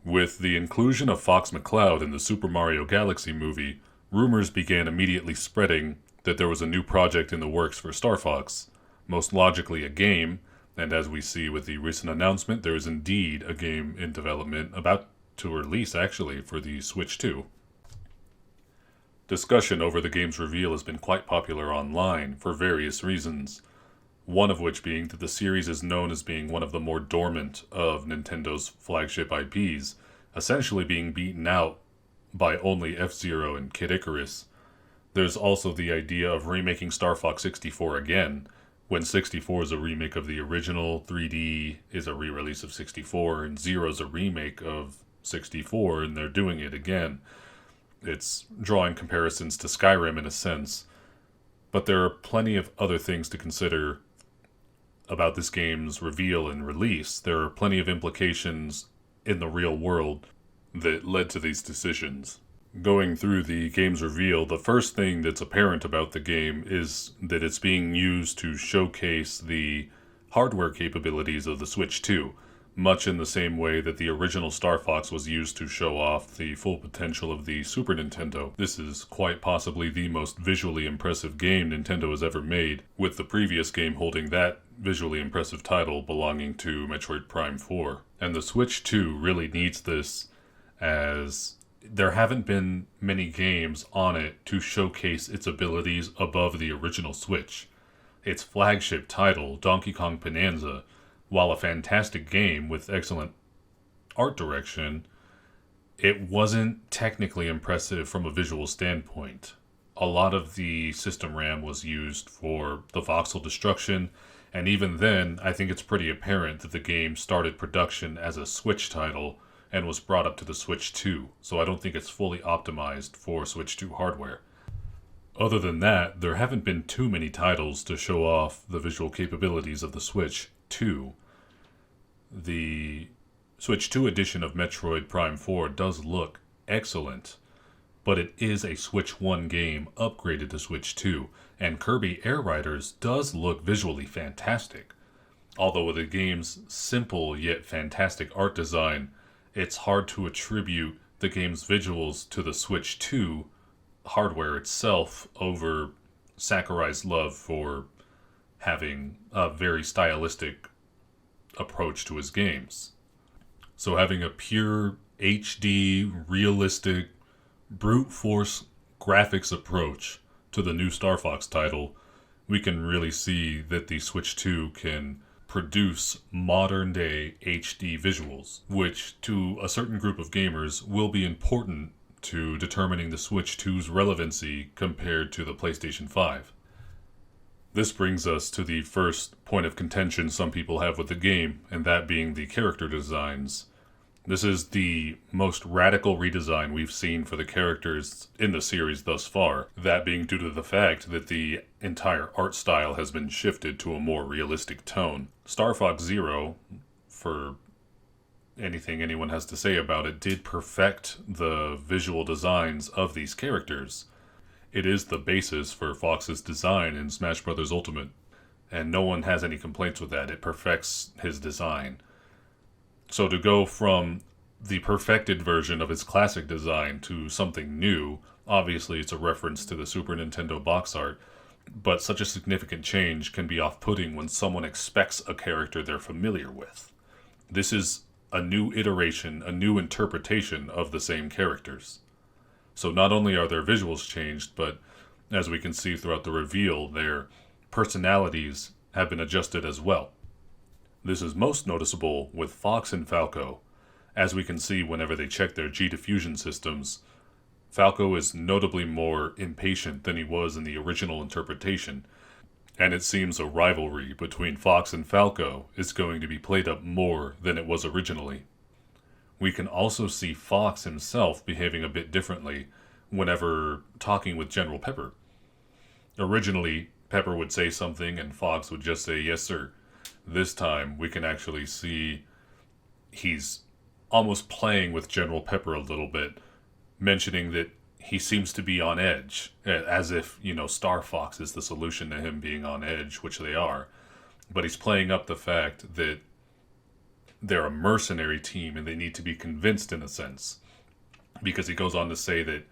With the inclusion of Fox McCloud in the Super Mario Galaxy movie, rumors began immediately spreading that there was a new project in the works for Star Fox, most logically a game, and as we see with the recent announcement, there is indeed a game in development about to release actually for the Switch 2. Discussion over the game's reveal has been quite popular online for various reasons, one of which being that the series is known as being one of the more dormant of Nintendo's flagship IPs, essentially being beaten out by only F-Zero and Kid Icarus. There's also the idea of remaking Star Fox 64 again, when 64 is a remake of the original, 3D is a re-release of 64, and Zero's a remake of 64, and they're doing it again. It's drawing comparisons to Skyrim in a sense, but there are plenty of other things to consider about this game's reveal and release. There are plenty of implications in the real world that led to these decisions. Going through the game's reveal, the first thing that's apparent about the game is that it's being used to showcase the hardware capabilities of the Switch 2, much in the same way that the original Star Fox was used to show off the full potential of the Super Nintendo. This is quite possibly the most visually impressive game Nintendo has ever made, with the previous game holding that visually impressive title belonging to Metroid Prime 4. And the Switch 2 really needs this, as there haven't been many games on it to showcase its abilities above the original Switch. Its flagship title, Donkey Kong Bonanza, while a fantastic game with excellent art direction, it wasn't technically impressive from a visual standpoint. A lot of the system RAM was used for the voxel destruction, and even then, I think it's pretty apparent that the game started production as a Switch title and was brought up to the Switch 2, so I don't think it's fully optimized for Switch 2 hardware. Other than that, there haven't been too many titles to show off the visual capabilities of the Switch 2. The Switch 2 edition of Metroid Prime 4 does look excellent, but it is a Switch 1 game upgraded to Switch 2, and Kirby Air Riders does look visually fantastic. Although with the game's simple yet fantastic art design, it's hard to attribute the game's visuals to the Switch 2 hardware itself over Sakurai's love for having a very stylistic approach to his games. So having a pure HD, realistic, brute force graphics approach to the new Star Fox title, we can really see that the Switch 2 can produce modern day HD visuals, which to a certain group of gamers will be important to determining the Switch 2's relevancy compared to the PlayStation 5. This brings us to the first point of contention some people have with the game, and that being the character designs. This is the most radical redesign we've seen for the characters in the series thus far, that being due to the fact that the entire art style has been shifted to a more realistic tone. Star Fox Zero, for anything anyone has to say about it, did perfect the visual designs of these characters. It is the basis for Fox's design in Smash Bros. Ultimate, and no one has any complaints with that. It perfects his design. So to go from the perfected version of his classic design to something new, obviously it's a reference to the Super Nintendo box art, but such a significant change can be off-putting when someone expects a character they're familiar with. This is a new iteration, a new interpretation of the same characters. So not only are their visuals changed, but as we can see throughout the reveal, their personalities have been adjusted as well. This is most noticeable with Fox and Falco. As we can see whenever they check their G-diffusion systems, Falco is notably more impatient than he was in the original interpretation, and it seems a rivalry between Fox and Falco is going to be played up more than it was originally. We can also see Fox himself behaving a bit differently whenever talking with General Pepper. Originally, Pepper would say something and Fox would just say, "Yes, sir." This time, we can actually see he's almost playing with General Pepper a little bit, mentioning that he seems to be on edge, as if, Star Fox is the solution to him being on edge, which they are. But he's playing up the fact that they're a mercenary team and they need to be convinced in a sense. Because he goes on to say that,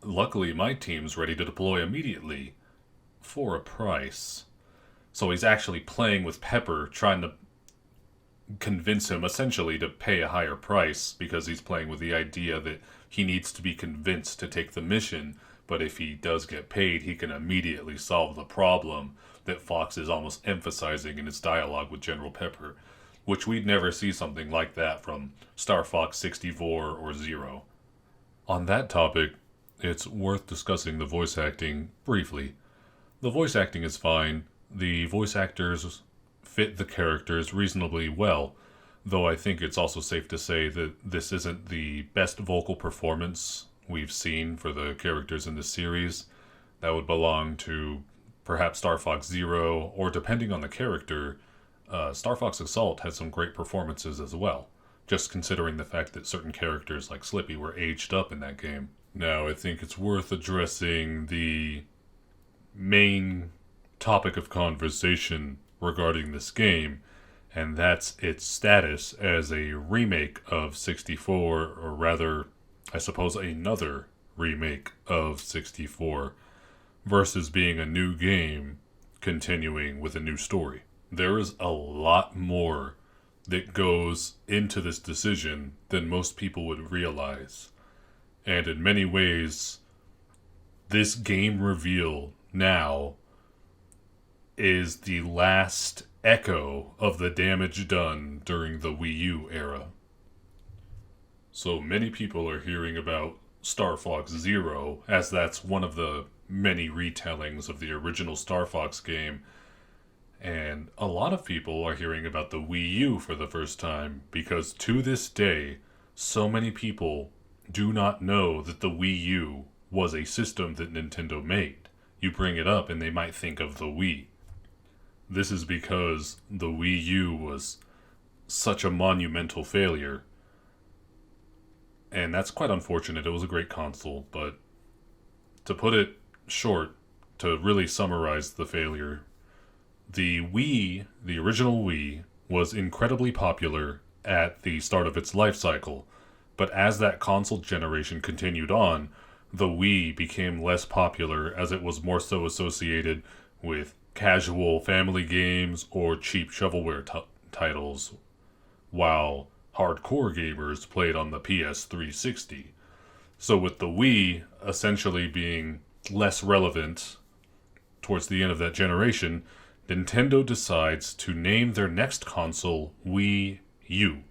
luckily my team's ready to deploy immediately for a price. So he's actually playing with Pepper, trying to convince him essentially to pay a higher price because he's playing with the idea that he needs to be convinced to take the mission, but if he does get paid, he can immediately solve the problem that Fox is almost emphasizing in his dialogue with General Pepper, which we'd never see something like that from Star Fox 64 or Zero. On that topic, it's worth discussing the voice acting briefly. The voice acting is fine. The voice actors fit the characters reasonably well, though I think it's also safe to say that this isn't the best vocal performance we've seen for the characters in this series. That would belong to perhaps Star Fox Zero, or depending on the character, Star Fox Assault had some great performances as well, just considering the fact that certain characters like Slippy were aged up in that game. Now, I think it's worth addressing the main topic of conversation regarding this game, and that's its status as a remake of 64, or rather, I suppose another remake of 64, versus being a new game continuing with a new story. There is a lot more that goes into this decision than most people would realize. And in many ways, this game reveal now is the last echo of the damage done during the Wii U era. So many people are hearing about Star Fox Zero, as that's one of the many retellings of the original Star Fox game, and a lot of people are hearing about the Wii U for the first time, because to this day, so many people do not know that the Wii U was a system that Nintendo made. You bring it up and they might think of the Wii. This is because the Wii U was such a monumental failure. And that's quite unfortunate. It was a great console, but to put it short, to really summarize the failure, the Wii, the original Wii, was incredibly popular at the start of its life cycle, but as that console generation continued on, the Wii became less popular as it was more so associated with casual family games or cheap shovelware titles, while hardcore gamers played on the PS360. So with the Wii essentially being less relevant towards the end of that generation, Nintendo decides to name their next console Wii U.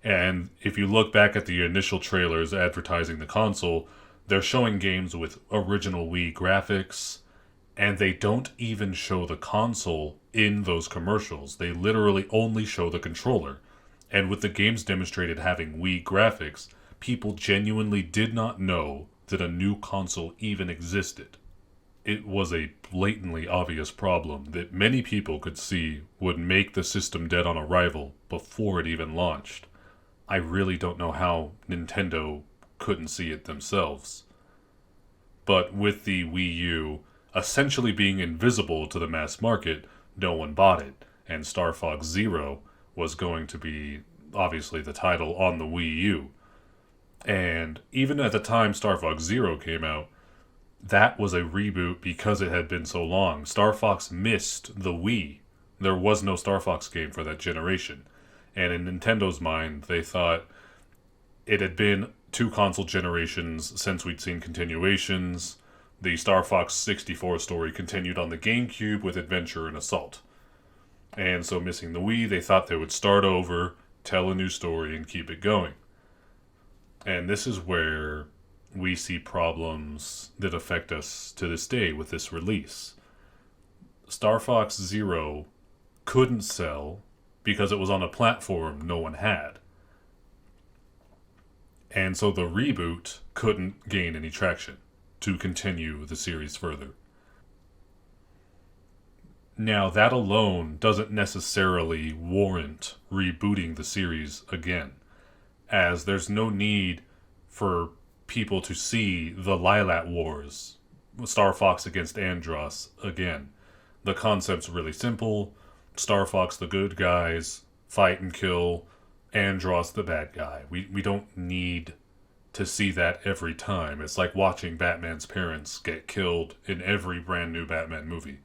And if you look back at the initial trailers advertising the console, they're showing games with original Wii graphics, and they don't even show the console in those commercials. They literally only show the controller. And with the games demonstrated having Wii graphics, people genuinely did not know that a new console even existed. It was a blatantly obvious problem that many people could see would make the system dead on arrival before it even launched. I really don't know how Nintendo couldn't see it themselves. But with the Wii U essentially being invisible to the mass market, no one bought it, and Star Fox Zero was going to be obviously the title on the Wii U. And even at the time Star Fox Zero came out, that was a reboot because it had been so long. Star Fox missed the Wii. There was no Star Fox game for that generation. And in Nintendo's mind, they thought it had been 2 console generations since we'd seen continuations. The Star Fox 64 story continued on the GameCube with Adventure and Assault. And so missing the Wii, they thought they would start over, tell a new story, and keep it going. And this is where we see problems that affect us to this day with this release. Star Fox Zero couldn't sell because it was on a platform no one had. And so the reboot couldn't gain any traction to continue the series further. Now, that alone doesn't necessarily warrant rebooting the series again, as there's no need for people to see the Lylat Wars, Star Fox against Andross again. The concept's really simple. Star Fox, the good guys, fight and kill Andros the bad guy. We don't need to see that every time. It's like watching Batman's parents get killed in every brand new Batman movie.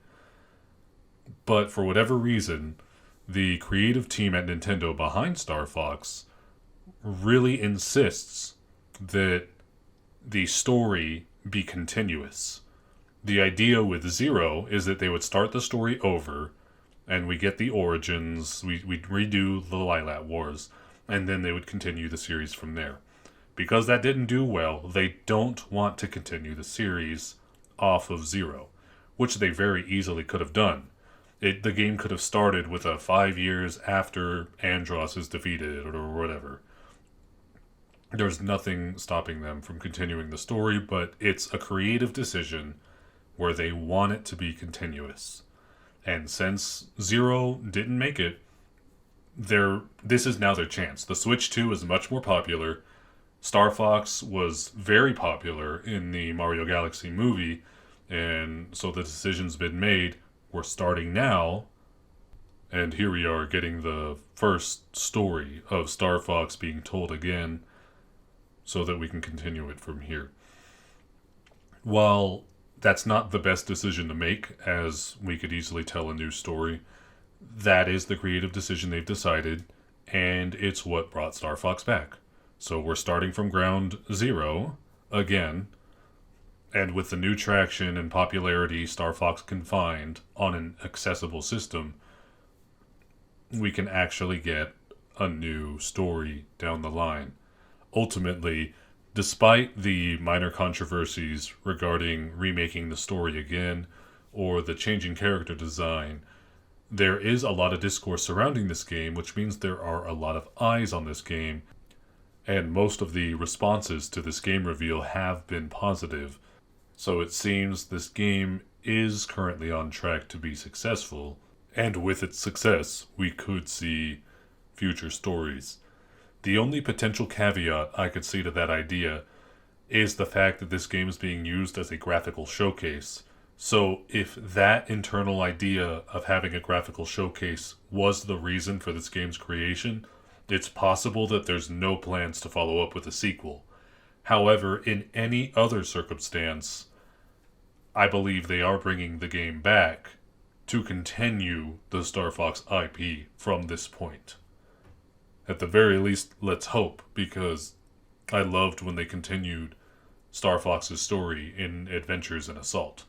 But for whatever reason, the creative team at Nintendo behind Star Fox really insists that the story be continuous. The idea with Zero is that they would start the story over, and we get the origins, we'd redo the Lylat Wars, and then they would continue the series from there. Because that didn't do well, they don't want to continue the series off of Zero, which they very easily could have done. The game could have started with a 5 years after Andros is defeated or whatever. There's nothing stopping them from continuing the story, but it's a creative decision where they want it to be continuous. And since Zero didn't make it, this is now their chance. The Switch 2 is much more popular. Star Fox was very popular in the Mario Galaxy movie, and so the decision's been made. We're starting now, and here we are getting the first story of Star Fox being told again, so that we can continue it from here. While that's not the best decision to make, as we could easily tell a new story, that is the creative decision they've decided, and it's what brought Star Fox back. So we're starting from ground zero again, and with the new traction and popularity Star Fox can find on an accessible system, we can actually get a new story down the line. Ultimately, despite the minor controversies regarding remaking the story again or the changing character design, there is a lot of discourse surrounding this game, which means there are a lot of eyes on this game, and most of the responses to this game reveal have been positive. So it seems this game is currently on track to be successful, and with its success, we could see future stories. The only potential caveat I could see to that idea is the fact that this game is being used as a graphical showcase. So if that internal idea of having a graphical showcase was the reason for this game's creation, it's possible that there's no plans to follow up with a sequel. However, in any other circumstance, I believe they are bringing the game back to continue the Star Fox IP from this point. At the very least, let's hope, because I loved when they continued Star Fox's story in Adventures in Assault.